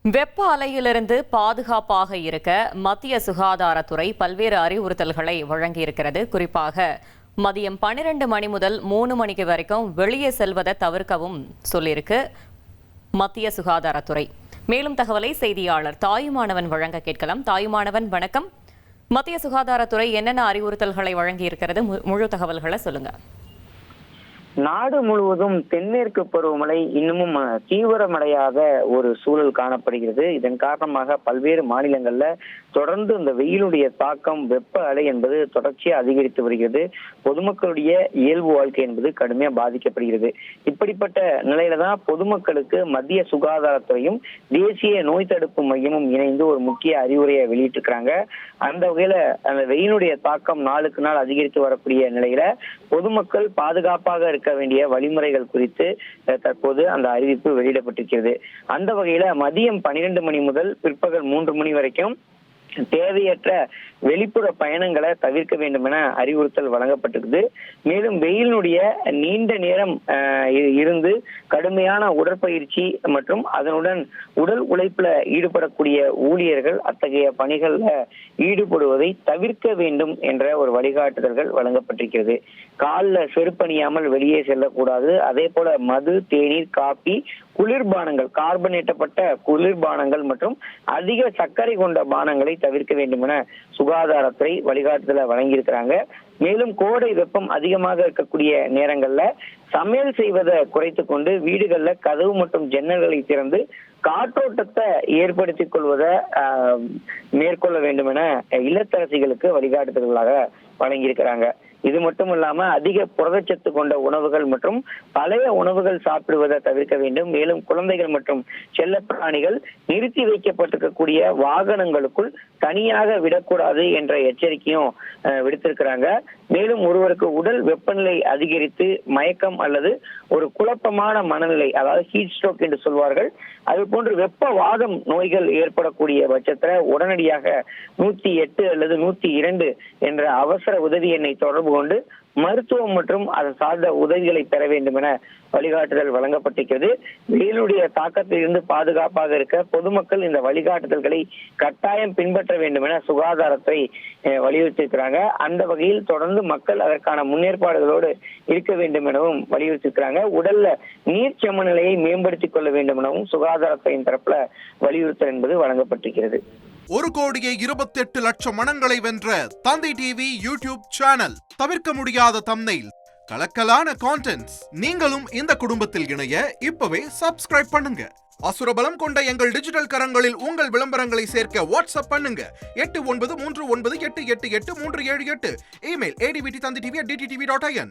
வெப்ப அலையிலிருந்து பாதுகாப்பாக இருக்க மத்திய சுகாதாரத்துறை பல்வேறு அறிவுறுத்தல்களை வழங்கியிருக்கிறது. குறிப்பாக மதியம் 12 மணி முதல் 3 மணிக்கு வரைக்கும் வெளியே செல்வதை தவிர்க்கவும் சொல்லியிருக்கு மத்திய சுகாதாரத்துறை. மேலும் தகவலை செய்தியாளர் தாயுமானவன் வழங்க கேட்கலாம். தாயுமானவன், வணக்கம். மத்திய சுகாதாரத்துறை என்னென்ன அறிவுறுத்தல்களை வழங்கியிருக்கிறது? முழு தகவல்களை சொல்லுங்க. நாடு முழுவதும் தென்மேற்கு பருவமழை இன்னமும் தீவிரமடையாத ஒரு சூழல் காணப்படுகிறது. இதன் காரணமாக பல்வேறு மாநிலங்கள்ல தொடர்ந்து இந்த வெயிலுடைய தாக்கம், வெப்ப அலை என்பது தொடர்ச்சியா அதிகரித்து வருகிறது. பொதுமக்களுடைய இயல்பு வாழ்க்கை என்பது கடுமையா பாதிக்கப்படுகிறது. இப்படிப்பட்ட நிலையில தான் பொதுமக்களுக்கு மத்திய சுகாதாரத்துறையும் தேசிய நோய் தடுப்பு மையமும் இணைந்து ஒரு முக்கிய அறிவுரையை வெளியிட்டிருக்கிறாங்க. அந்த வகையில அந்த வெயிலுடைய தாக்கம் நாளுக்கு நாள் அதிகரித்து வரக்கூடிய நிலையில பொதுமக்கள் பாதுகாப்பாக இருக்க வேண்டிய வழிமுறைகள் குறித்து தற்போது அந்த அறிவிப்பு வெளியிடப்பட்டிருக்கிறது. அந்த வகையில மதியம் 12 மணி முதல் பிற்பகல் 3 மணி வரைக்கும் தேவையற்ற வெளிப்புற பயணங்களை தவிர்க்க வேண்டும் என அறிவுறுத்தல் வழங்கப்பட்டிருக்குது. மேலும் வெயிலினுடைய நீண்ட நேரம் இருந்து கடுமையான உடற்பயிற்சி மற்றும் அதனுடன் உடல் உழைப்புல ஈடுபடக்கூடிய ஊழியர்கள் அத்தகைய பணிகள்ல ஈடுபடுவதை தவிர்க்க வேண்டும் என்ற ஒரு வழிகாட்டுதல்கள் வழங்கப்பட்டிருக்கிறது. காலில் செருப்பணியாமல் வெளியே செல்லக்கூடாது. அதே போல மது, தேநீர், காபி, குளிர்பானங்கள், கார்பனேட்டப்பட்ட குளிர்பானங்கள் மற்றும் அதிக சர்க்கரை கொண்ட பானங்களை தவிர்க்க வேண்டும் என சுகாதாரத்துறை வழிகாட்டுதலை வழங்கியிருக்கிறாங்க. மேலும் கோடை வெப்பம் அதிகமாக இருக்கக்கூடிய நேரங்கள்ல சமையல் செய்வதை குறைத்து கொண்டு வீடுகள்ல கதவு மற்றும் ஜன்னல்களை திறந்து காற்றோட்டத்தை ஏற்படுத்திக் கொள்வதை மேற்கொள்ள வேண்டும் என இல்லத்தரசிகளுக்கு வழிகாட்டுதல்களாக வழங்கியிருக்கிறாங்க. இது மட்டும் இல்லாம அதிக புரதச்சத்து கொண்ட உணவுகள் மற்றும் பழைய உணவுகள் சாப்பிடுவதை தவிர்க்க வேண்டும். மேலும் குழந்தைகள் மற்றும் செல்லப்பிராணிகள் நிறுத்தி வைக்கப்பட்டிருக்கக்கூடிய வாகனங்களுக்குள் தனியாக விடக்கூடாது என்ற எச்சரிக்கையும் விடுத்திருக்கிறாங்க. மேலும் ஒருவருக்கு உடல் வெப்பநிலை அதிகரித்து மயக்கம் அல்லது ஒரு குழப்பமான மனநிலை, அதாவது ஹீட் ஸ்ட்ரோக் என்று சொல்வார்கள், அது போன்று வெப்பவாதம் நோய்கள் ஏற்படக்கூடிய பட்சத்துல உடனடியாக 108 அல்லது 102 என்ற அவசர உதவி எண்ணை தொடர்பு கொண்டு மருத்துவம் மற்றும் அது சார்ந்த உதவிகளை பெற வேண்டும் என வழிகாட்டுதல் வழங்கப்பட்டிருக்கிறது. வெயிலுடைய தாக்கத்தில் இருந்து பாதுகாப்பாக இருக்க பொதுமக்கள் இந்த வழிகாட்டுதல்களை கட்டாயம் பின்பற்ற வேண்டும் என சுகாதாரத்தை வலியுறுத்தியிருக்கிறாங்க. அந்த வகையில் தொடர்ந்து மக்கள் அதற்கான முன்னேற்பாடுகளோடு இருக்க வேண்டும் எனவும் வலியுறுத்தியிருக்கிறாங்க. உடல்ல நீர் சமநிலையை மேம்படுத்திக் கொள்ள வேண்டும் எனவும் சுகாதாரத்துறையின் தரப்புல வலியுறுத்தல் என்பது வழங்கப்பட்டிருக்கிறது. 1,28,00,000 மனங்களை வென்ற தந்தி டிவி யூடியூப் சேனல். தவிர்க்க முடியாத தம்ப்நெயில், கலக்கலான கான்டென்ட்ஸ். நீங்களும் இந்த குடும்பத்தில் இணைய இப்பவே சப்ஸ்கிரைப் பண்ணுங்க. அசுரபலம் கொண்ட எங்கள் டிஜிட்டல் கரங்களில் உங்கள் விளம்பரங்களை சேர்க்க வாட்ஸ்அப் பண்ணுங்க. 8939888838. Email advtthanditv@dttv.in.